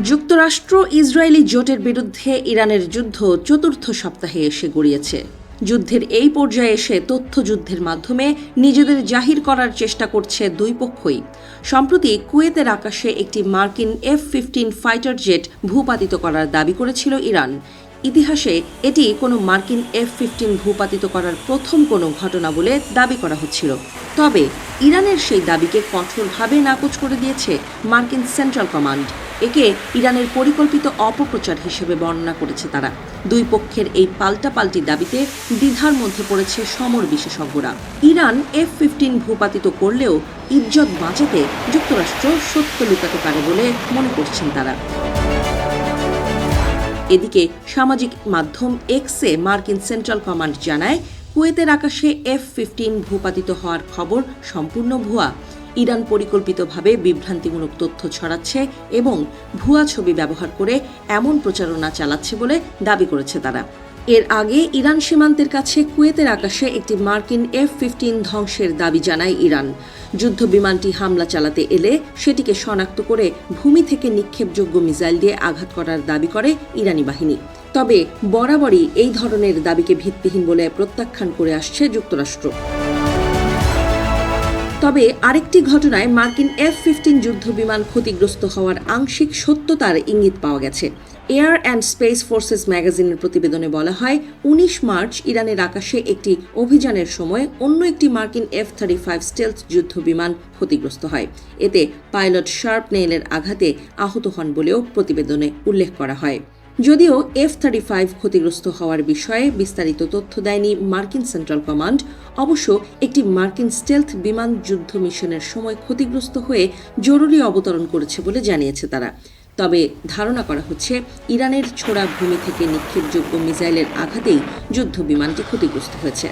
যুক্তরাষ্ট্র ইসরায়েলি জোটের বিরুদ্ধে ইরানের যুদ্ধ চতুর্থ সপ্তাহে এসে গড়িয়েছে। যুদ্ধের এই পর্যায়ে এসে তথ্যযুদ্ধের মাধ্যমে নিজেদের জাহির করার চেষ্টা করছে দুই পক্ষই। সম্প্রতি কুয়েতের আকাশে একটি মার্কিন F-15 ফাইটার জেট ভূপাতিত করার দাবি করেছিল ইরান। ইতিহাসে এটি কোনো মার্কিন F-15 ভূপাতিত করার প্রথম কোনো ঘটনা বলে দাবি করা হচ্ছিল। তবে ইরানের সেই দাবিকে কঠোরভাবে নাকচ করে দিয়েছে মার্কিন সেন্ট্রাল কমান্ড। একে ইরানের পরিকল্পিত অপপ্রচার হিসেবে বর্ণনা করেছে তারা। দুই পক্ষের এই পাল্টাপাল্টি দাবিতে দ্বিধার মধ্যে পড়েছে সমর বিশেষজ্ঞরা। ইরান F-15 ভূপাতিত করলেও ইজ্জত বাঁচাতে যুক্তরাষ্ট্র সত্য লুকাতে পারে বলে মনে করছেন তারা। এদিকে সামাজিক মাধ্যম এক্সে মার্কিন সেন্ট্রাল কমান্ড জানায়, কুয়েতের আকাশে F-15 ভূপাতিত হওয়ার খবর সম্পূর্ণ ভুয়া। ইরান পরিকল্পিতভাবে বিভ্রান্তিমূলক তথ্য ছড়াচ্ছে এবং ভুয়া ছবি ব্যবহার করে এমন প্রচারণা চালাচ্ছে বলে দাবি করেছে তারা। এর আগে ইরান সীমান্তের কাছে কুয়েতের আকাশে একটি মার্কিন F-15 ধ্বংসের দাবি জানায় ইরান। যুদ্ধ বিমানটি হামলা চালাতে এলে সেটিকে শনাক্ত করে ভূমি থেকে নিক্ষেপযোগ্য মিসাইল দিয়ে আঘাত করার দাবি করে ইরানি বাহিনী। তবে বরাবরই এই ধরনের দাবিকে ভিত্তিহীন বলে প্রত্যাখ্যান করে আসছে যুক্তরাষ্ট্র। তবে আরেকটি ঘটনায় মার্কিন F-15 যুদ্ধ বিমান ক্ষতিগ্রস্ত হওয়ার আংশিক সত্যতার ইঙ্গিত পাওয়া গেছে। এয়ার অ্যান্ড স্পেস ফোর্সেস ম্যাগাজিনের প্রতিবেদনে বলা হয়, 19 মার্চ ইরানের আকাশে একটি অভিযানের সময় অন্য একটি মার্কিন F-35 স্টেলথ যুদ্ধ বিমান ক্ষতিগ্রস্ত হয়। এতে পাইলট শার্প নেইলের আঘাতে আহত হন বলেও প্রতিবেদনে উল্লেখ করা হয়। যদিও F-35 ক্ষতিগ্রস্ত হওয়ার বিষয়ে বিস্তারিত তথ্য দেয়নি মার্কিন সেন্ট্রাল কমান্ড। অবশ্য একটি মার্কিন স্টেলথ বিমান যুদ্ধ মিশনের সময় ক্ষতিগ্রস্ত হয়ে জরুরি অবতরণ করেছে বলে জানিয়েছে তারা। তবে ধারণা করা হচ্ছে, ইরানের ছোড়া ভূমি থেকে নিক্ষেপযোগ্য মিসাইলের আঘাতেই যুদ্ধ বিমানটি ক্ষতিগ্রস্ত হয়েছে।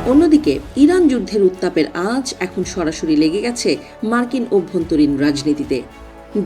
অন্যদিকে ইরান যুদ্ধের উত্তাপের আঁচ এখন সরাসরি লেগে গেছে মার্কিন অভ্যন্তরীণ রাজনীতিতে।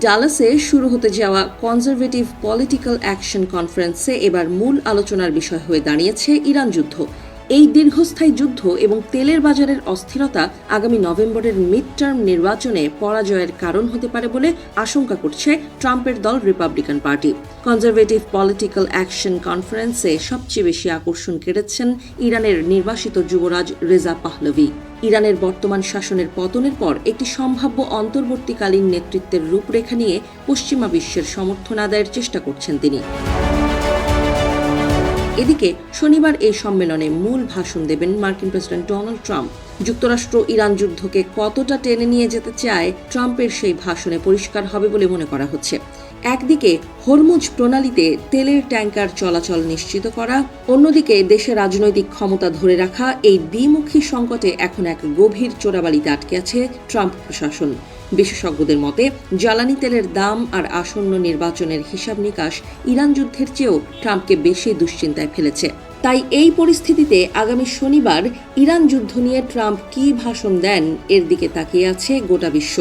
ডালাসে শুরু হতে যাওয়া কনজারভেটিভ পলিটিক্যাল অ্যাকশন কনফারেন্সে এবার মূল আলোচনার বিষয় হয়ে দাঁড়িয়েছে ইরান যুদ্ধ। এই দীর্ঘস্থায়ী যুদ্ধ এবং তেলের বাজারের অস্থিরতা আগামী নভেম্বরের মিড টার্ম নির্বাচনে পরাজয়ের কারণ হতে পারে বলে আশঙ্কা করছে ট্রাম্পের দল Republican party. Conservative political action কনফারেন্সে সবচেয়ে বেশি আকর্ষণ কেড়েছেন ইরানের নির্বাসিত যুবরাজ রেজা পাহলভি। ইরানের বর্তমান শাসনের পতনের পর একটি সম্ভাব্য অন্তর্বর্তীকালীন নেতৃত্বের রূপরেখা নিয়ে পশ্চিমা বিশ্বের সমর্থন আদায়ের চেষ্টা করছেন তিনি। এদিকে শনিবার এই সম্মেলনে মূল ভাষণ দেবেন মার্কিন প্রেসিডেন্ট ডোনাল্ড ট্রাম্প। যুক্তরাষ্ট্র ইরান যুদ্ধকে কতটা টেনে নিয়ে যেতে চায়, ট্রাম্পের সেই ভাষণে পরিষ্কার হবে বলে মনে করা হচ্ছে। একদিকে হরমুজ প্রণালীতে তেলের ট্যাঙ্কার চলাচল নিশ্চিত করা, অন্যদিকে দেশের রাজনৈতিক ক্ষমতা ধরে রাখা এই দ্বিমুখী সংকটে এখন এক গভীর চোরাবালিতে আটকে আছে ট্রাম্প প্রশাসন। বিশেষজ্ঞদের মতে জ্বালানি তেলের দাম আর আসন্ন নির্বাচনের হিসাব নিকাশ ইরান যুদ্ধের চেয়েও ট্রাম্পকে বেশি দুশ্চিন্তায় ফেলেছে। তাই এই পরিস্থিতিতে আগামী শনিবার ইরান যুদ্ধ নিয়ে ট্রাম্প কী ভাষণ দেন, এর দিকে তাকিয়ে আছে গোটা বিশ্ব।